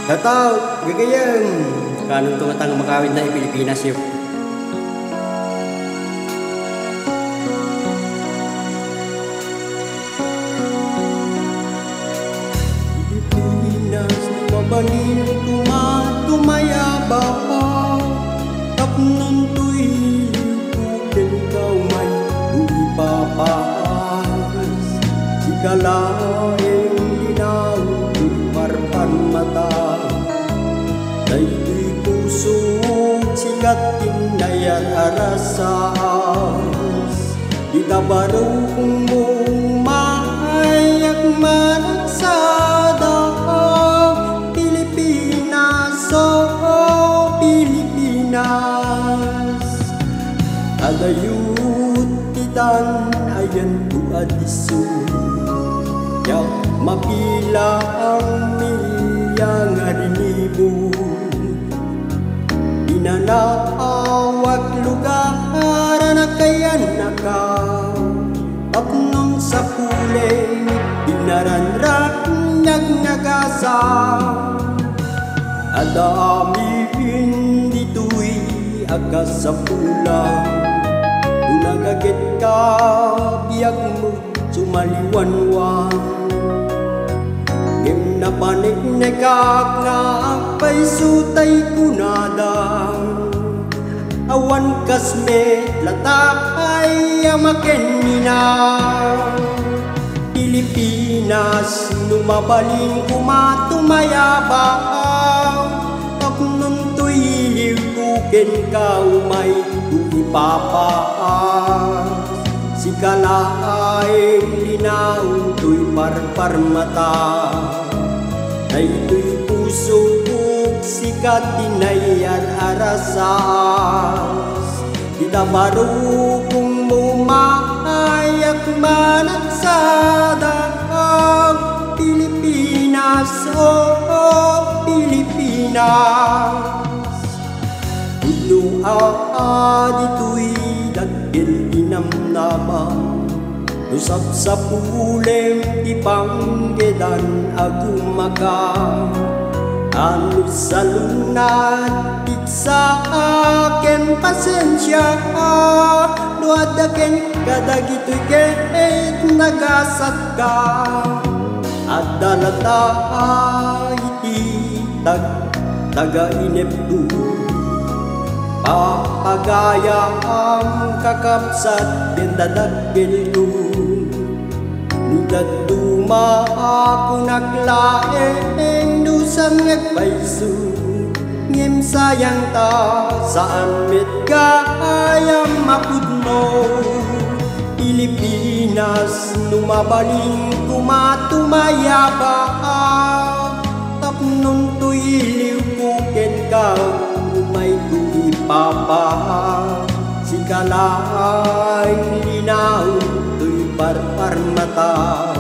Shoutout, gagayang kanong tumatang makawin na Pilipinas yun. Pilipinas, mabalin tumayabaw, tapnon to'y liputin kaw may uipapas. Sikalaing linaw, parpan mata, dayto'y puso sikat tinayar arasas. Di tabarong mong mayak managsada, Pilipinas, oh Pilipinas. Adayut titan ayan tu adisun, yak mapila ang milyang arinibo. Inanawag lugar na kayan nakaw, tapnon sa kulay dinaranrak nagnagasa. Adami dito'y agas sa pulang, dunagagit ka biyak mo sumaliwanwan. Ngem na panik nekak nga apay sutay kunadang, awan kasmet latay amakenina. Pilipinas, numabaling kumatumayabaw, tapnon to'y liwtukin ka umay uipapaas. Sikalaing linaw to'y parpar mata, dayto'y puso sikat tinayar arasas. Di tabarukong mumayak managsada, Pilipinas, oh Pilipinas. Dito'y dagil dinamnaman, lusap sa pulem ipanggedan agumaka. Ano sa lunad sa akin pasensya, luadaken kadagito'y kahit nagasat ka. At dalata iti taga-inep tu, papagaya ang kakapsat bendadagil ko. Nudad duma ako naglaeng nusan ngagpaiso, ngem sayang ta saan met kayang mapudno. Pilipinas, numabaling kumatumayaba, tapnon to'y liwtukin ka umay uipapa. Sikalaing linaw to'y parpar mata,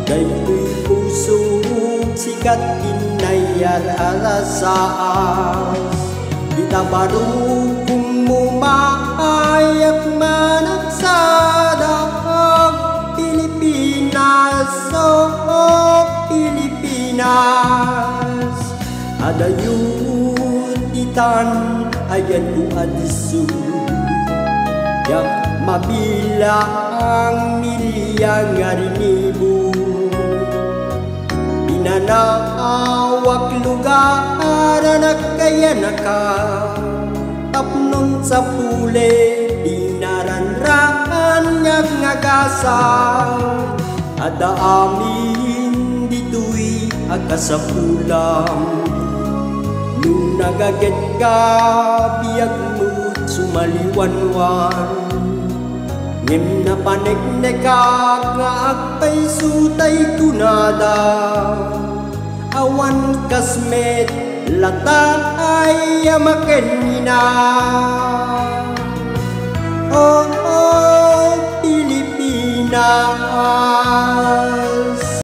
dayto'y puso sikat tinayar alasas. Di tabarukong mumayak managsada, Pilipinas, oh Pilipinas. Adayut itan ayan tu adisu, yak mabilang milyang arinibo. Inanawag lugar na kaya naka, tapnon sa pule dinaranrakan ngagasa. Ada amin dito'y akasapulang, nung nagaget ka biyag mo sumaliwanwan. Ngem na panegnekak nga agpay sutay kunada, awan kasmet latay amakenina. Oh, oh Pilipinas.